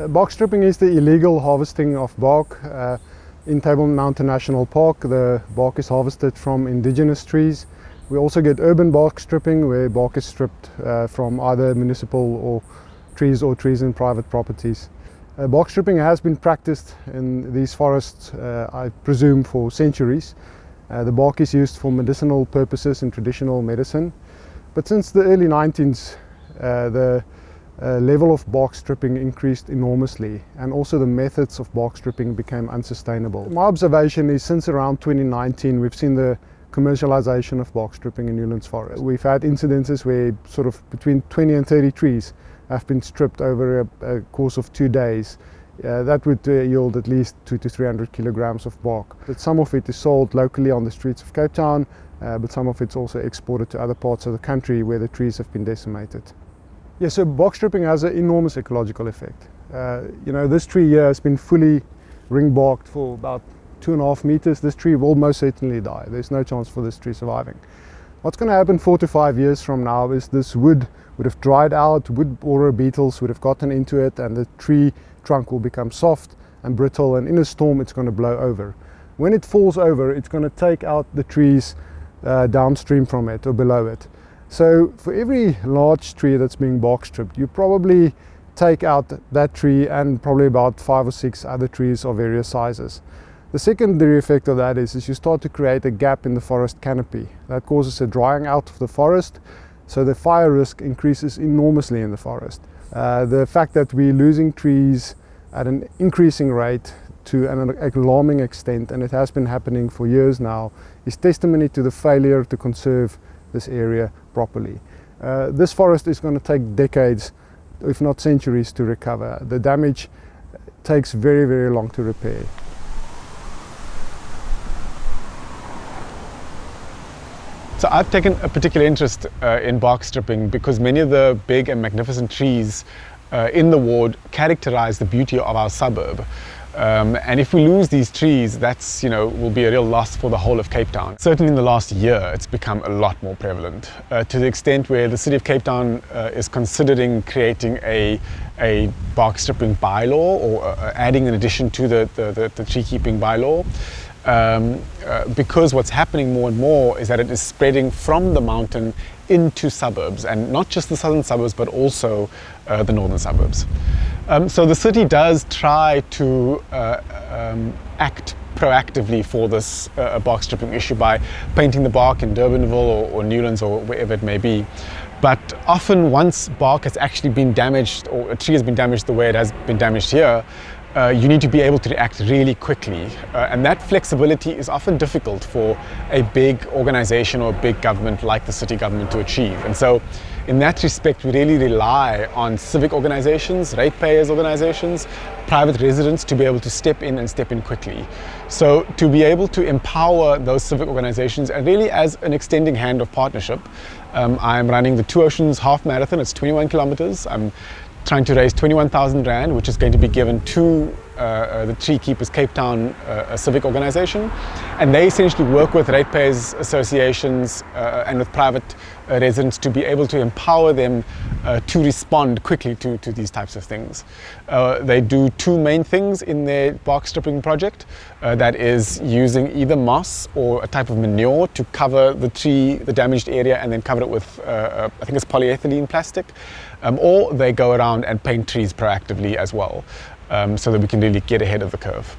Bark stripping is the illegal harvesting of bark. In Table Mountain National Park, the bark is harvested from indigenous trees. We also get urban bark stripping, where bark is stripped from either municipal or trees in private properties. Bark stripping has been practiced in these forests, I presume, for centuries. The bark is used for medicinal purposes in traditional medicine. But since the early 19s, the level of bark stripping increased enormously, and also the methods of bark stripping became unsustainable. My observation is since around 2019 we've seen the commercialization of bark stripping in Newlands Forest. We've had incidences where sort of between 20 and 30 trees have been stripped over a course of 2 days. That would yield at least 200 to 300 kilograms of bark. But some of it is sold locally on the streets of Cape Town, but some of it's also exported to other parts of the country where the trees have been decimated. Yeah, so bark stripping has an enormous ecological effect. This tree here has been fully ring barked for about 2.5 meters. This tree will most certainly die. There's no chance for this tree surviving. What's going to happen 4 to 5 years from now is this wood would have dried out, wood borer beetles would have gotten into it, and the tree trunk will become soft and brittle, and in a storm it's going to blow over. When it falls over, it's going to take out the trees downstream from it or below it. So for every large tree that's being bark stripped, you probably take out that tree and probably about 5 or 6 other trees of various sizes. The secondary effect of that is you start to create a gap in the forest canopy. That causes a drying out of the forest, so the fire risk increases enormously in the forest. The fact that we're losing trees at an increasing rate to an alarming extent, and it has been happening for years now, is testimony to the failure to conserve this area properly. This forest is going to take decades, if not centuries, to recover. The damage takes very, very long to repair. So I've taken a particular interest in bark stripping because many of the big and magnificent trees in the ward characterize the beauty of our suburb. And if we lose these trees, that's, will be a real loss for the whole of Cape Town. Certainly in the last year, it's become a lot more prevalent, to the extent where the City of Cape Town is considering creating a bark stripping bylaw, or adding an addition to the tree keeping bylaw. Because what's happening more and more is that it is spreading from the mountain into suburbs, and not just the southern suburbs, but also the northern suburbs. So the city does try to act proactively for this bark stripping issue by painting the bark in Durbanville or Newlands or wherever it may be. But often once bark has actually been damaged, or a tree has been damaged the way it has been damaged here, you need to be able to react really quickly, and that flexibility is often difficult for a big organization or a big government like the city government to achieve. And so in that respect, we really rely on civic organizations, ratepayers organizations, private residents to be able to step in and step in quickly. So to be able to empower those civic organizations, and really as an extending hand of partnership, I'm running the Two Oceans Half Marathon. It's 21 kilometers. I'm trying to raise 21,000 Rand, which is going to be given to the Tree Keepers Cape Town civic organization. And they essentially work with ratepayers associations and with private residents to be able to empower them to respond quickly to these types of things. They do 2 main things in their bark stripping project. That is using either moss or a type of manure to cover the tree, the damaged area, and then cover it with, I think it's polyethylene plastic. Or they go around and paint trees proactively as well, so that we can really get ahead of the curve.